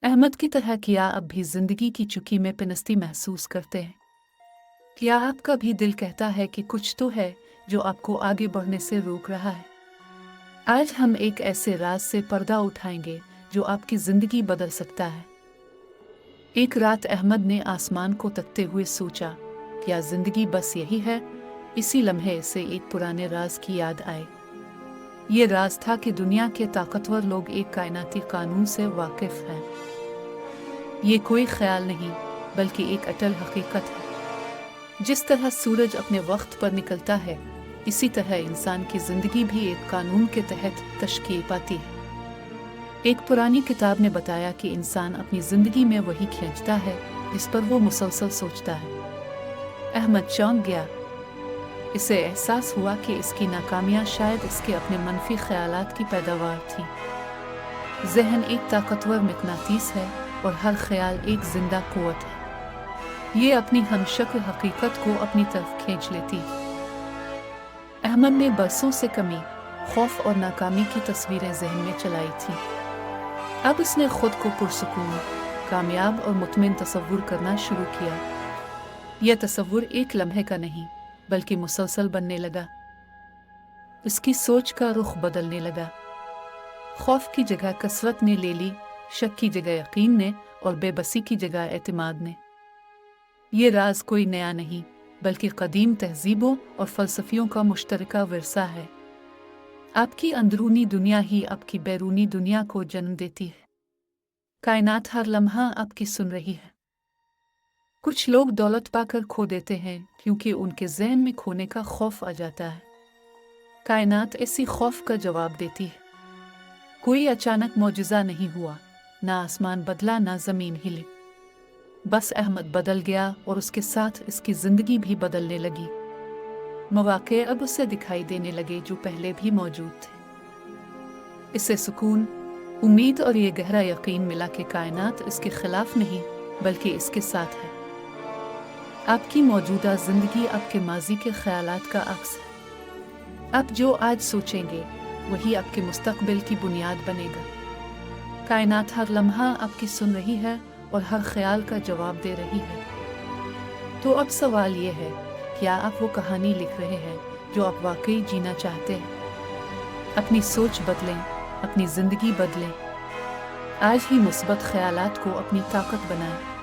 अहमद की तरह क्या आप भी जिंदगी की चुकी में पिनस्ती महसूस करते हैं? क्या आपका भी दिल कहता है कि कुछ तो है जो आपको आगे बढ़ने से रोक रहा है? आज हम एक ऐसे राज से पर्दा उठाएंगे जो आपकी जिंदगी बदल सकता है। एक रात अहमद ने आसमान को तकते हुए सोचा, क्या जिंदगी बस यही है? इसी लम्हे से एक पुराने राज की याद आई। ये राज था कि दुनिया के ताकतवर लोग एक कायनाती कानून से वाकिफ हैं। ये कोई ख्याल नहीं बल्कि एक अटल हकीकत है। जिस तरह सूरज अपने वक्त पर निकलता है, इसी तरह इंसान की जिंदगी भी एक कानून के तहत तश्कील पाती है। एक पुरानी किताब ने बताया कि इंसान अपनी जिंदगी में वही खींचता है जिस पर वो मुसलसल सोचता है। अहमद चौंक गया। इसे एहसास हुआ कि इसकी नाकामियां शायद इसके अपने मनफी ख्यालात की पैदावार थी। ज़हन एक ताकतवर मकनातीस है और हर ख्याल एक जिंदा कुव्वत है। ये अपनी हमशक्ल हकीकत को अपनी तरफ खींच लेती है। अहमद ने बरसों से कमी, खौफ और नाकामी की तस्वीरें जहन में चलाई थी। अब उसने खुद को पुरसुकून, कामयाब और मुतमिन तसव्वुर करना शुरू किया। यह तसव्वुर एक लम्हे का नहीं बल्कि मुसलसल बनने लगा। उसकी सोच का रुख बदलने लगा। खौफ की जगह कसरत ने ले ली, शक की जगह यकीन ने और बेबसी की जगह एतमाद ने। ये राज कोई नया नहीं बल्कि कदीम तहजीबों और फ़लसफ़ियों का मुश्तरका विरसा है। आपकी अंदरूनी दुनिया ही आपकी बैरूनी दुनिया को जन्म देती है। कायनात हर लम्हा आपकी सुन रही है। कुछ लोग दौलत पाकर खो देते हैं क्योंकि उनके ज़हन में खोने का खौफ आ जाता है। कायनात ऐसी खौफ का जवाब देती है। कोई अचानक मौजज़ा नहीं हुआ, ना आसमान बदला ना ज़मीन हिले। बस अहमद बदल गया और उसके साथ इसकी ज़िंदगी भी बदलने लगी। मौक़े अब उसे दिखाई देने लगे जो पहले भी मौजूद थे। इससे सुकून, उम्मीद और ये गहरा यकीन मिला कि कायनात इसके खिलाफ नहीं बल्कि इसके साथ है। आपकी मौजूदा ज़िंदगी आपके माजी के ख्यालात का अक्स है। आप जो आज सोचेंगे वही आपके मुस्तक़बिल की बुनियाद बनेगा। कायनात हर लम्हा आपकी सुन रही है और हर ख्याल का जवाब दे रही है। तो अब सवाल ये है, क्या आप वो कहानी लिख रहे हैं जो आप वाकई जीना चाहते हैं? अपनी सोच बदलें, अपनी ज़िंदगी बदलें। आज ही मुस्बत ख्यालात को अपनी ताकत बनाएं।